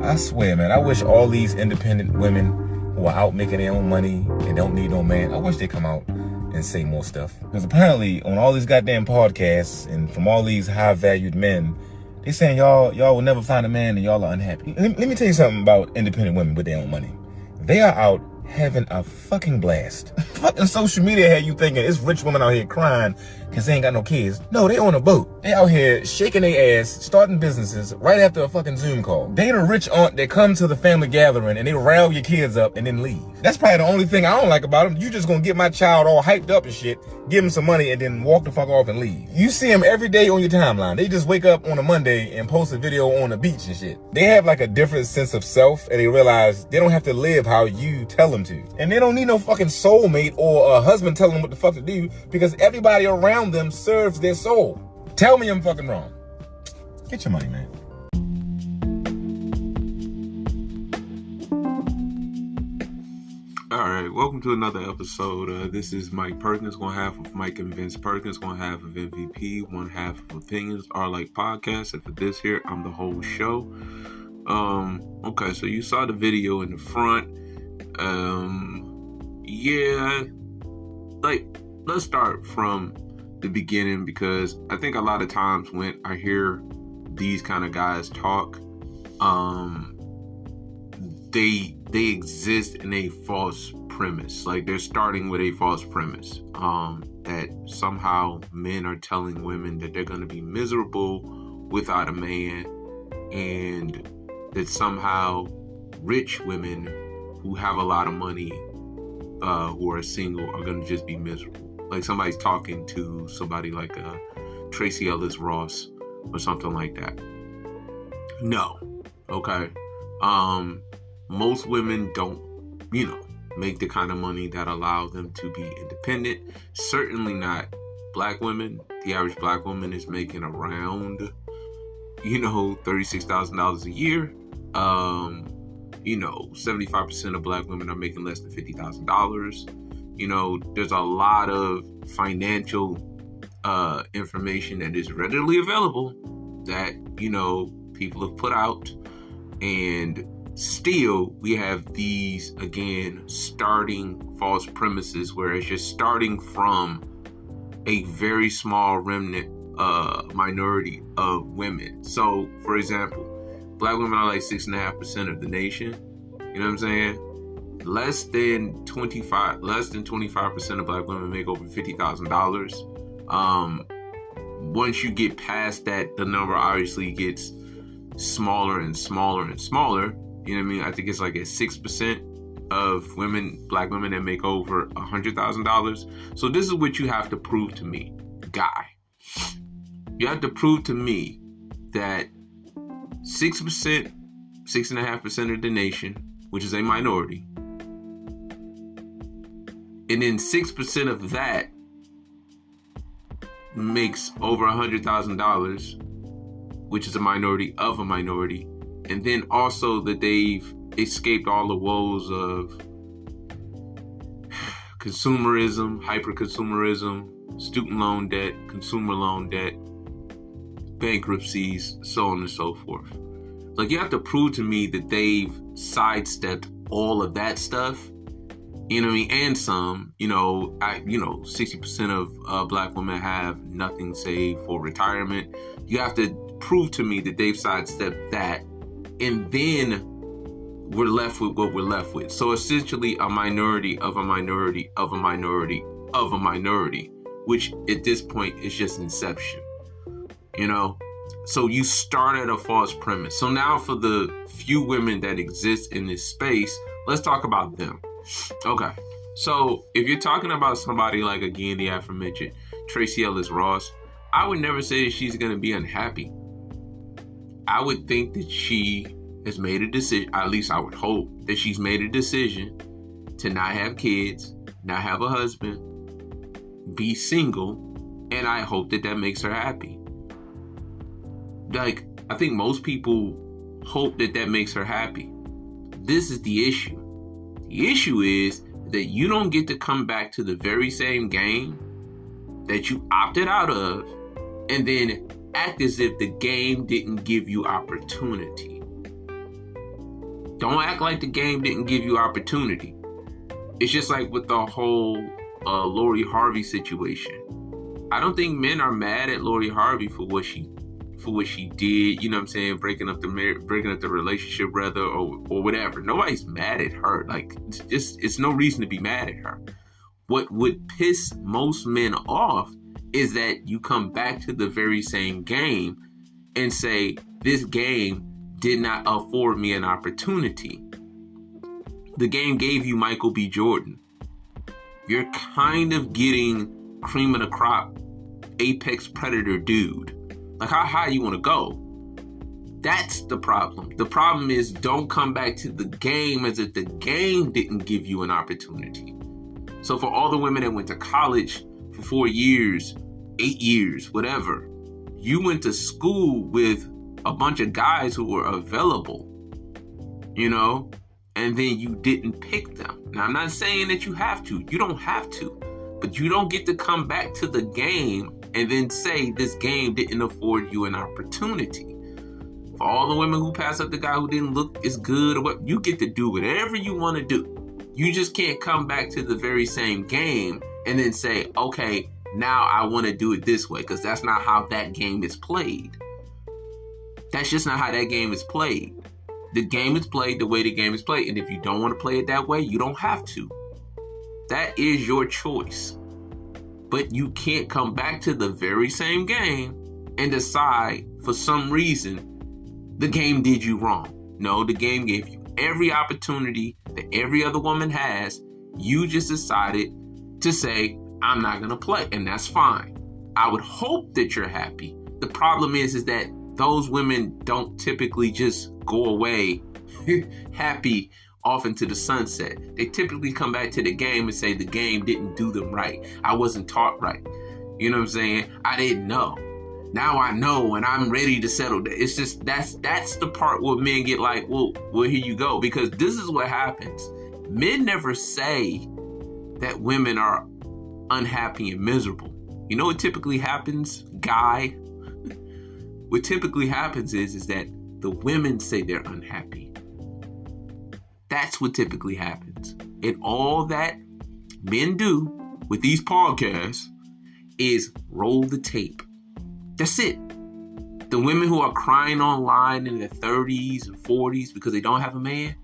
I swear, man, I wish all these independent women who are out making their own money and don't need no man, I wish they come out and say more stuff. Because apparently on all these goddamn podcasts and from all these high-valued men, they saying y'all will never find a man and y'all are unhappy. Let me tell you something about independent women with their own money. They are out having a fucking blast. Fucking social media had you thinking it's rich women out here crying because they ain't got no kids. No, they on a boat. They out here shaking their ass, starting businesses right after a fucking Zoom call. They the rich aunt that come to the family gathering and they rile your kids up and then leave. That's probably the only thing I don't like about them. You just gonna get my child all hyped up and shit, give him some money and then walk the fuck off and leave. You see them every day on your timeline. They just wake up on a Monday and post a video on the beach and shit. They have like a different sense of self and they realize they don't have to live how you tell them to. And they don't need no fucking soulmate or a husband telling them what the fuck to do because everybody around them serves their soul. Tell me I'm fucking wrong. Get your money, man. All right, welcome to another episode. This is Mike Perkins, one half of Mike and Vince Perkins, one half of MVP, one half of Opinions Are Like Podcasts. And for this here, I'm the whole show. Okay, so you saw the video in the front. Let's start from the beginning because I think a lot of times when I hear these kind of guys talk, they exist in a false premise. Like they're starting with a false premise that somehow men are telling women that they're going to be miserable without a man, and that somehow rich women who have a lot of money who are single are going to just be miserable. Like somebody's talking to somebody like Tracy Ellis Ross or something like that. No. Okay. Most women don't, make the kind of money that allow them to be independent. Certainly not black women. The average black woman is making around, $36,000 a year. 75% of black women are making less than $50,000. There's a lot of financial information that is readily available that, people have put out, and still we have these, again, starting false premises where it's just starting from a very small remnant minority of women. So, for example, black women are like 6.5% of the nation. You know what I'm saying? Less than 25% of black women make over $50,000. Once you get past that, the number obviously gets smaller and smaller and smaller. You know what I mean? I think it's like at 6% of black women that make over $100,000. So this is what you have to prove to me, guy. You have to prove to me that 6%, 6.5% of the nation, which is a minority, and then 6% of that makes over $100,000, which is a minority of a minority, and then also that they've escaped all the woes of consumerism, hyper-consumerism, student loan debt, consumer loan debt, bankruptcies, so on and so forth. Like, you have to prove to me that they've sidestepped all of that stuff, and some, 60% of black women have nothing saved for retirement. You have to prove to me that they've sidestepped that, and then we're left with what we're left with. So essentially a minority of a minority of a minority of a minority, which at this point is just inception, So you start at a false premise. So now for the few women that exist in this space, let's talk about them. Okay. So if you're talking about somebody like, again, the aforementioned Tracy Ellis Ross, I would never say that she's going to be unhappy. I would think that she has made a decision, at least I would hope that she's made a decision to not have kids, not have a husband, be single, and I hope that that makes her happy. Like, I think most people hope that that makes her happy. This is the issue. The issue is that you don't get to come back to the very same game that you opted out of and then act as if the game didn't give you opportunity. Don't act like the game didn't give you opportunity. It's just like with the whole Lori Harvey situation. I don't think men are mad at Lori Harvey for what she did. You know what I'm saying? Breaking up the relationship, rather, or whatever. Nobody's mad at her. Like, it's no reason to be mad at her. What would piss most men off is that you come back to the very same game and say, this game did not afford me an opportunity. The game gave you Michael B. Jordan. You're kind of getting cream of the crop, apex predator dude. Like, how high you want to go? That's the problem. The problem is, don't come back to the game as if the game didn't give you an opportunity. So for all the women that went to college for 4 years, 8 years, whatever, you went to school with a bunch of guys who were available, you know, and then you didn't pick them. Now, I'm not saying that you have to. You don't have to. But you don't get to come back to the game and then say this game didn't afford you an opportunity. For all the women who pass up the guy who didn't look as good, or what, you get to do whatever you want to do. You just can't come back to the very same game and then say, okay, now I want to do it this way, because that's not how that game is played. That's just not how that game is played. The game is played the way the game is played. And if you don't want to play it that way, you don't have to. That is your choice. But you can't come back to the very same game and decide for some reason the game did you wrong. No, the game gave you every opportunity that every other woman has. You just decided to say, I'm not going to play. And that's fine. I would hope that you're happy. The problem is that those women don't typically just go away happy off into the sunset. They typically come back to the game and say the game didn't do them right. I wasn't taught right. You know what I'm saying? I didn't know. Now I know and I'm ready to settle that. It's just that's the part where men get like, well, here you go. Because this is what happens. Men never say that women are unhappy and miserable. You know what typically happens, guy? What typically happens is that the women say they're unhappy. That's what typically happens. And all that men do with these podcasts is roll the tape. That's it. The women who are crying online in their 30s and 40s because they don't have a man,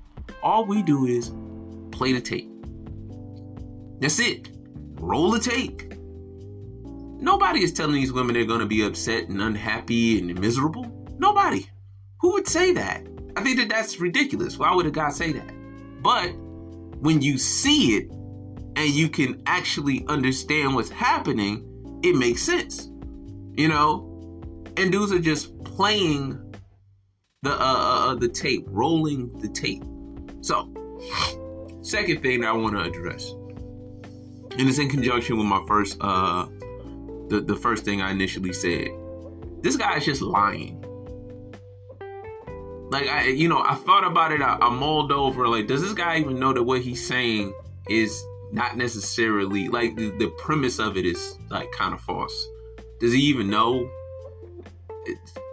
all we do is play the tape. That's it. Roll the tape. Nobody is telling these women they're going to be upset and unhappy and miserable. Nobody. Who would say that? I think that's ridiculous. Why would a guy say that? But when you see it and you can actually understand what's happening, it makes sense. You know? And dudes are just playing the tape, rolling the tape. So, second thing that I want to address, and it's in conjunction with my first the first thing I initially said. This guy is just lying. Like, I thought about it. I mulled over, like, does this guy even know that what he's saying is not necessarily, like, the premise of it is, like, kind of false? Does he even know?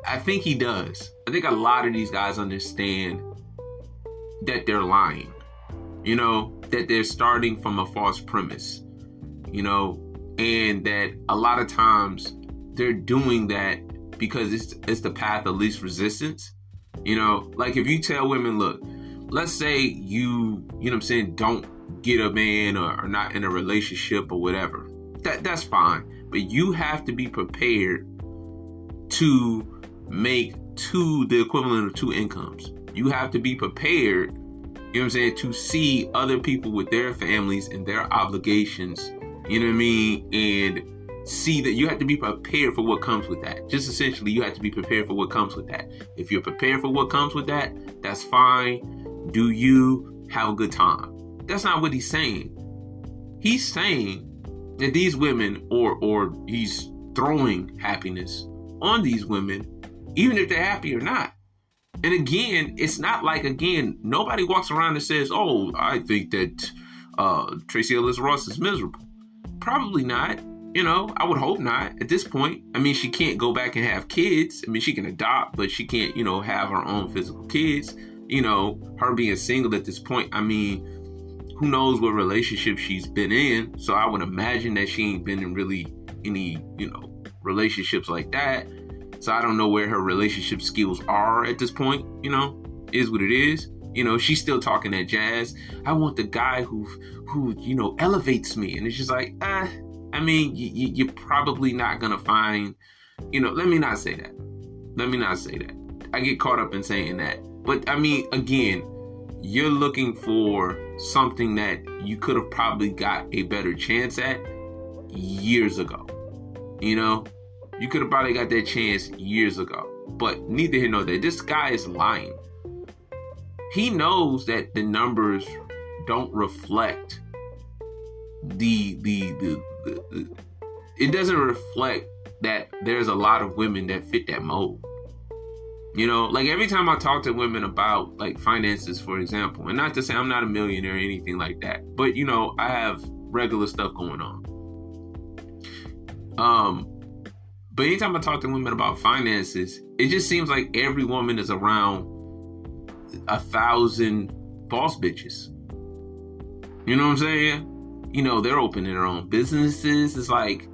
I think he does. I think a lot of these guys understand that they're lying. You know, that they're starting from a false premise. You know, and that a lot of times they're doing that because it's the path of least resistance. You know, like if you tell women, look, let's say you know what I'm saying, don't get a man or not in a relationship or whatever. That's fine. But you have to be prepared to make the equivalent of 2 incomes. You have to be prepared, you know what I'm saying, to see other people with their families and their obligations. You know what I mean? And see that you have to be prepared for what comes with that. Just essentially, you have to be prepared for what comes with that. If you're prepared for what comes with that, that's fine. Do you have a good time? That's not what he's saying. He's saying that these women, or he's throwing happiness on these women, even if they're happy or not. And again, it's not like, nobody walks around and says, oh, I think that Tracee Ellis Ross is miserable. Probably not. You know, I would hope not at this point. I mean, she can't go back and have kids. I mean, she can adopt, but she can't, have her own physical kids. her being single at this point, I mean, who knows what relationship she's been in. So I would imagine that she ain't been in really any, relationships like that. So I don't know where her relationship skills are at this point, is what it is. She's still talking that jazz. I want the guy who elevates me. And it's just like, I mean, you're probably not going to find, let me not say that. I get caught up in saying that. But I mean, again, you're looking for something that you could have probably got a better chance at years ago. You could have probably got that chance years ago. But neither here nor there. This guy is lying. He knows that the numbers don't reflect it doesn't reflect that there's a lot of women that fit that mold. Like every time I talk to women about like finances, for example, and not to say I'm not a millionaire or anything like that, but I have regular stuff going on. But anytime I talk to women about finances, it just seems like every woman is around 1,000 boss bitches. You know what I'm saying? They're opening their own businesses. It's like,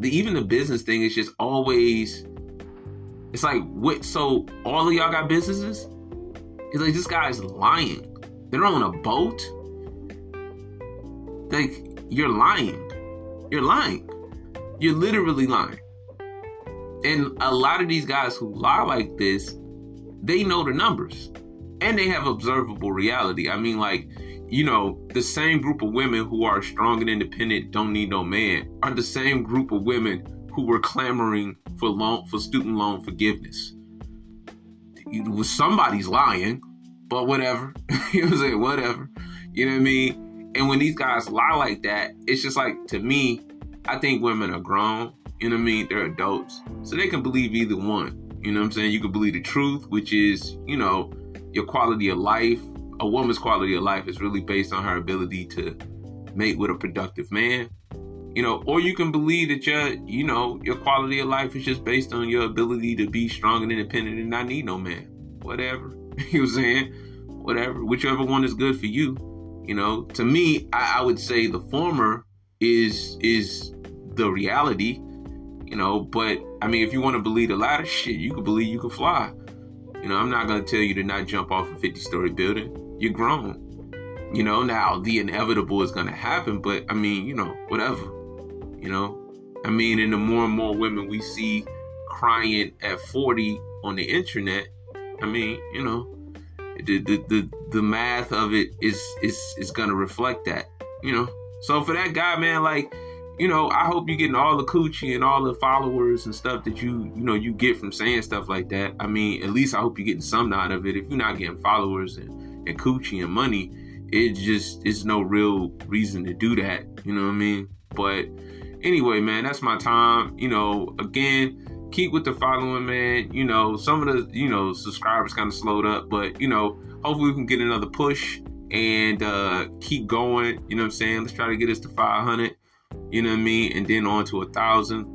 even the business thing is just always, it's like, what? So all of y'all got businesses? It's like, this guy's lying. They're on a boat. Like, you're lying. You're lying. You're literally lying. And a lot of these guys who lie like this, they know the numbers. And they have observable reality. I mean, like, the same group of women who are strong and independent, don't need no man, are the same group of women who were clamoring for student loan forgiveness. Somebody's lying, but whatever. You know what I'm saying? Whatever. You know what I mean? And when these guys lie like that, it's just like, to me, I think women are grown. You know what I mean? They're adults. So they can believe either one. You know what I'm saying? You can believe the truth, which is, your quality of life. A woman's quality of life is really based on her ability to mate with a productive man. Or you can believe that your quality of life is just based on your ability to be strong and independent and not need no man. Whatever. You know what I'm saying? Whatever. Whichever one is good for you. To me, I would say the former is the reality. But I mean, if you want to believe the latter, shit, you can believe you can fly. I'm not going to tell you to not jump off a 50-story building. You're grown. Now the inevitable is going to happen, but I mean, whatever. I mean, and the more and more women we see crying at 40 on the internet, I mean, the math of it is going to reflect that, So for that guy, man, like, I hope you're getting all the coochie and all the followers and stuff that you get from saying stuff like that. I mean, at least I hope you're getting something out of it. If you're not getting followers and coochie and money, it's no real reason to do that. You know what I mean? But anyway, man, that's my time. Again, keep with the following, man. Some of the, subscribers kind of slowed up, but, hopefully we can get another push and keep going. You know what I'm saying? Let's try to get us to 500. You know what I mean? And then on to 1,000.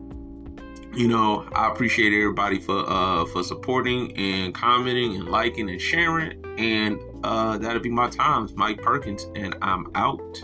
I appreciate everybody for supporting and commenting and liking and sharing. And that'll be my times. Mike Perkins, and I'm out.